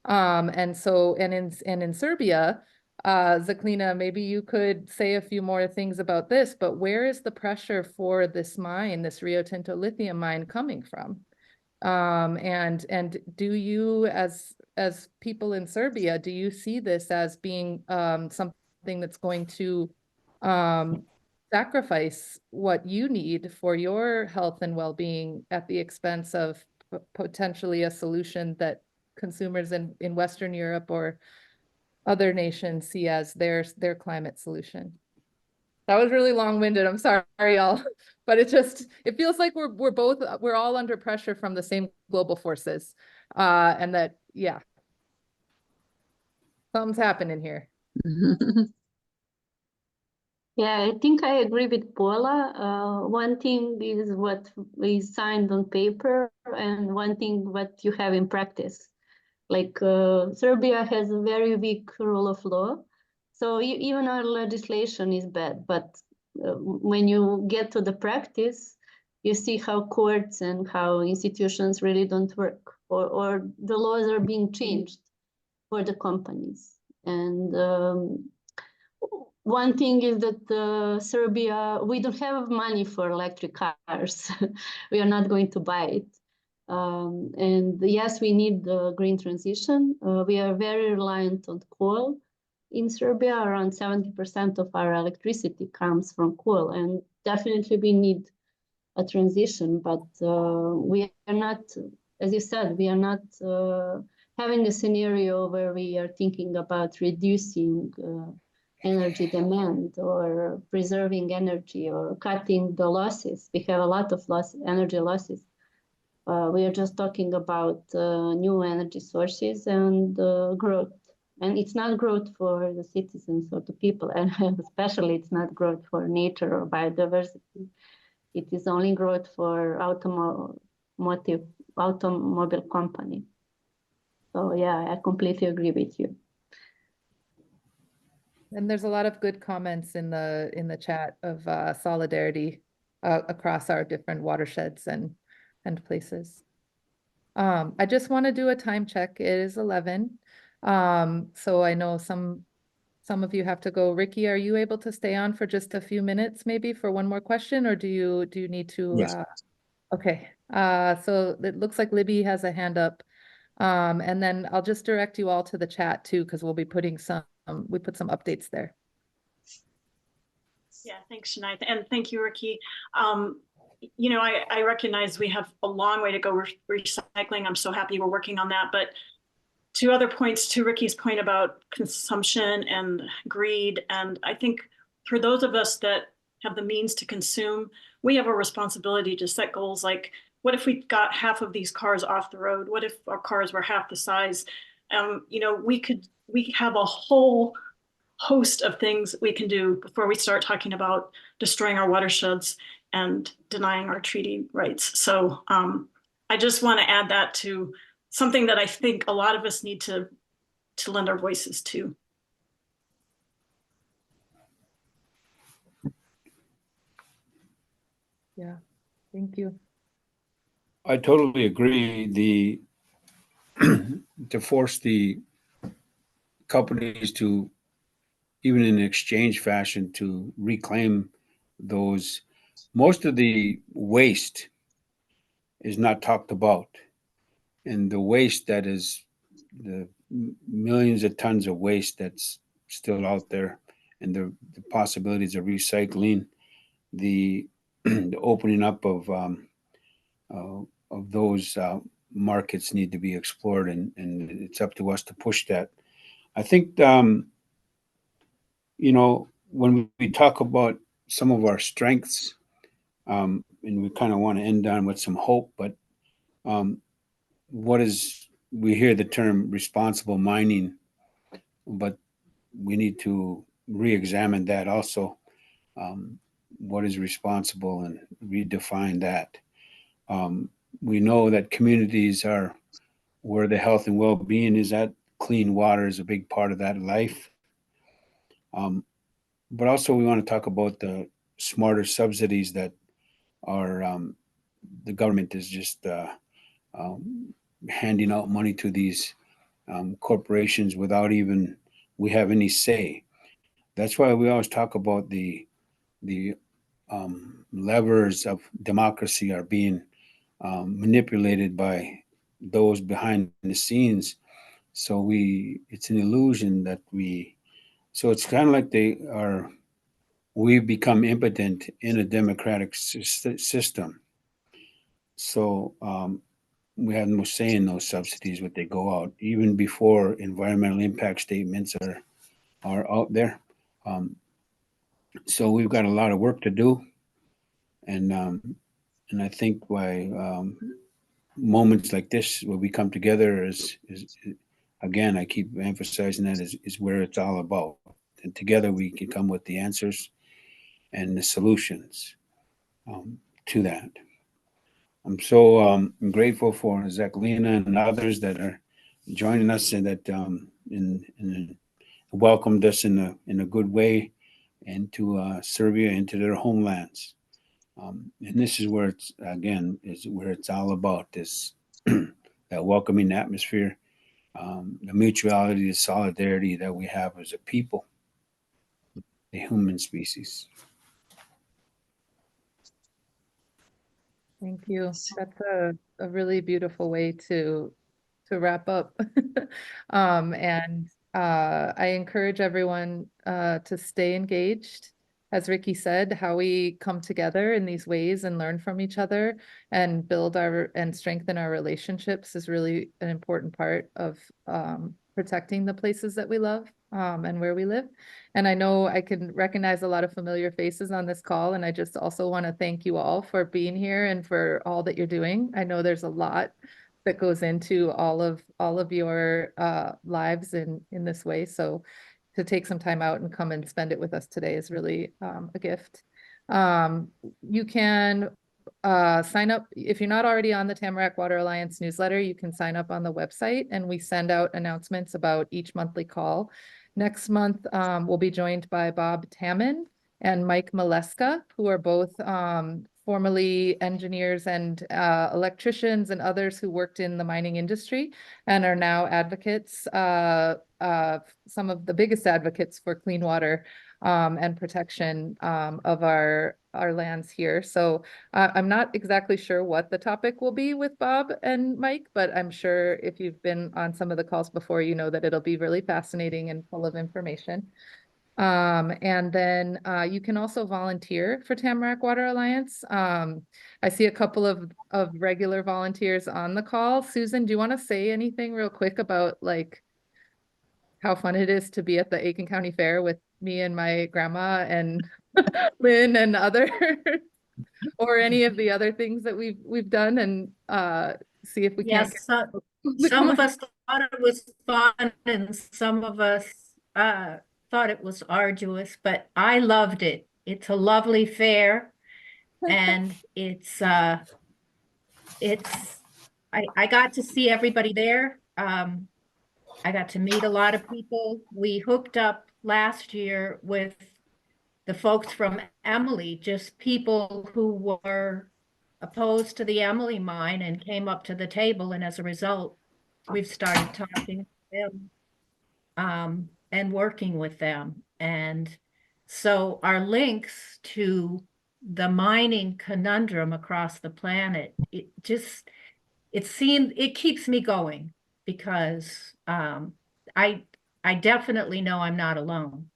And in Serbia, Zaklina, maybe you could say a few more things about this, but where is the pressure for this mine, this Rio Tinto lithium mine, coming from? And do you, as people in Serbia, do you see this as being something that's going to sacrifice what you need for your health and well-being at the expense of potentially a solution that consumers in Western Europe or other nations see as their climate solution? That was really long-winded. I'm sorry, y'all, but it feels like we're all under pressure from the same global forces, and that, yeah, something's happening here. Yeah, I think I agree with Paula. One thing is what is signed on paper, and one thing what you have in practice. Like Serbia has a very weak rule of law. So even our legislation is bad, but when you get to the practice, you see how courts and how institutions really don't work, or the laws are being changed for the companies. And one thing is that Serbia, we don't have money for electric cars. We are not going to buy it. And yes, we need the green transition. We are very reliant on coal. In Serbia, around 70% of our electricity comes from coal, and definitely we need a transition, but we are not, as you said, we are not having a scenario where we are thinking about reducing energy demand or preserving energy or cutting the losses. We have a lot of energy losses. We are just talking about new energy sources and growth. And it's not growth for the citizens or the people, and especially it's not growth for nature or biodiversity. It is only growth for automobile company. So yeah, I completely agree with you. And there's a lot of good comments in the chat of solidarity across our different watersheds and places. I just want to do a time check. It is 11. So I know some of you have to go. Ricky, are you able to stay on for just a few minutes, maybe for one more question, or do you need to? Yes. Okay. So it looks like Libby has a hand up. And then I'll just direct you all to the chat too, because we'll be putting we put some updates there. Yeah, thanks, Shania, and thank you, Ricky. You know, I recognize we have a long way to go with recycling. I'm so happy we're working on that. But to other points, to Ricky's point about consumption and greed, and I think for those of us that have the means to consume, we have a responsibility to set goals like, what if we got half of these cars off the road? What if our cars were half the size? You know, we have a whole host of things we can do before we start talking about destroying our watersheds and denying our treaty rights. So I just want to add that to something that I think a lot of us need to lend our voices to. Yeah, thank you. I totally agree. To force the companies to, even in exchange fashion, to reclaim those, most of the waste is not talked about. And the waste that is the millions of tons of waste that's still out there, and the possibilities of recycling, the opening up of those markets need to be explored, and it's up to us to push that. I think, you know, when we talk about some of our strengths, and we kind of want to end on with some hope, but we hear the term responsible mining, but we need to re-examine that also. What is responsible, and redefine that. We know that communities are where the health and well-being is at. Clean water is a big part of that life. But also we want to talk about the smarter subsidies that are the government is just handing out money to these corporations without even we have any say. That's why we always talk about the levers of democracy are being manipulated by those behind the scenes. So it's an illusion that so it's kind of like we've become impotent in a democratic system. So we have no say in those subsidies, what they go out, even before environmental impact statements are out there. So we've got a lot of work to do, and I think by moments like this, where we come together, is again, I keep emphasizing that is where it's all about, and together we can come with the answers and the solutions to that. I'm so grateful for Zeklina and others that are joining us, and that welcomed us in a good way into Serbia, into their homelands. And this is where it's, again, is where it's all about, this that welcoming atmosphere, the mutuality, the solidarity that we have as a people, the human species. Thank you. That's a really beautiful way to wrap up. And I encourage everyone to stay engaged. As Ricky said, how we come together in these ways and learn from each other and build and strengthen our relationships is really an important part of protecting the places that we love and where we live. And I know I can recognize a lot of familiar faces on this call, and I just also want to thank you all for being here and for all that you're doing. I know there's a lot that goes into all of your lives in this way. So to take some time out and come and spend it with us today is really a gift. You can sign up, if you're not already on the Tamarack Water Alliance newsletter, you can sign up on the website, and we send out announcements about each monthly call. Next month, we'll be joined by Bob Tamman and Mike Maleska, who are both formerly engineers and electricians and others who worked in the mining industry and are now advocates, some of the biggest advocates for clean water and protection of our lands here. So I'm not exactly sure what the topic will be with Bob and Mike, but I'm sure if you've been on some of the calls before, you know that it'll be really fascinating and full of information. And then you can also volunteer for Tamarack Water Alliance. I see a couple of regular volunteers on the call. Susan, do you want to say anything real quick about like how fun it is to be at the Aiken County Fair with me and my grandma and Lynn and others, or any of the other things that we've done, and see if we can't. Yes, some of us thought it was fun, and some of us thought it was arduous, but I loved it. It's a lovely fair, and I got to see everybody there. I got to meet a lot of people. We hooked up last year with the folks from Emily, just people who were opposed to the Emily mine and came up to the table. And as a result, we've started talking to them and working with them. And so our links to the mining conundrum across the planet, it keeps me going, because I definitely know I'm not alone.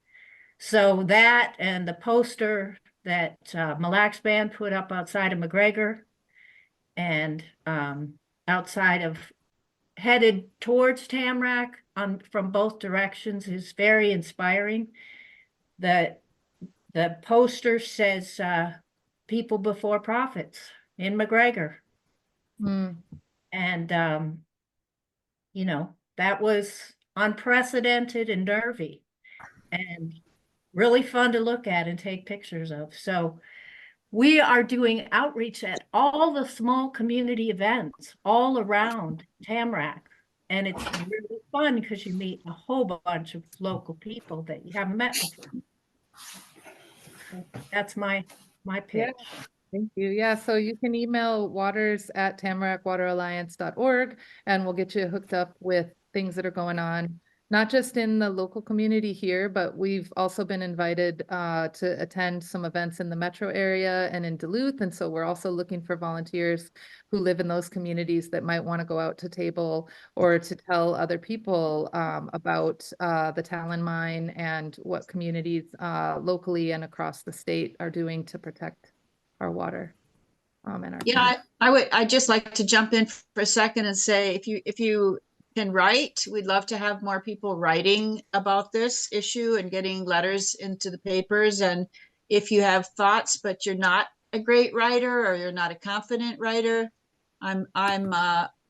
So that, and the poster that Mille Lacs Band put up outside of McGregor and outside of, headed towards Tamarack from both directions, is very inspiring. The poster says people before profits in McGregor. And you know, that was unprecedented and nervy and really fun to look at and take pictures of. So we are doing outreach at all the small community events all around Tamarack. And it's really fun because you meet a whole bunch of local people that you haven't met before. So that's my pitch. Yeah. Thank you. Yeah, so you can email waters@tamarackwateralliance.org, and we'll get you hooked up with things that are going on, not just in the local community here, but we've also been invited to attend some events in the metro area and in Duluth. And so we're also looking for volunteers who live in those communities that might want to go out to table or to tell other people about the Talon mine and what communities locally and across the state are doing to protect our water. And our I'd just like to jump in for a second and say, if you can write, we'd love to have more people writing about this issue and getting letters into the papers. And if you have thoughts, but you're not a great writer or you're not a confident writer, I'm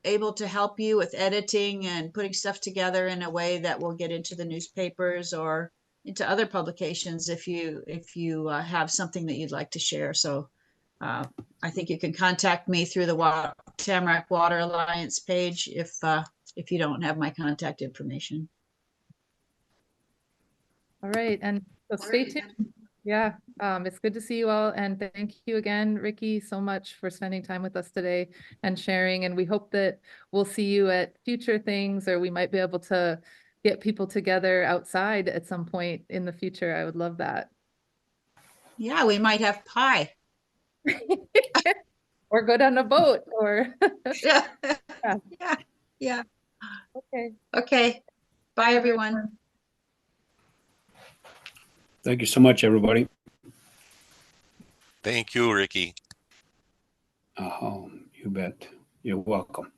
able to help you with editing and putting stuff together in a way that will get into the newspapers or into other publications if you have something that you'd like to share. So I think you can contact me through the Tamarack Water Alliance page if you don't have my contact information. All right, and so stay tuned. Yeah, it's good to see you all, and thank you again, Ricky, so much for spending time with us today and sharing. And we hope that we'll see you at future things, or we might be able to get people together outside at some point in the future. I would love that. Yeah, we might have pie. Or go down a boat, or Yeah. Yeah. Yeah. Yeah. okay. Okay. Bye, everyone. Thank you so much, everybody. Thank you, Ricky. Oh, you bet. You're welcome.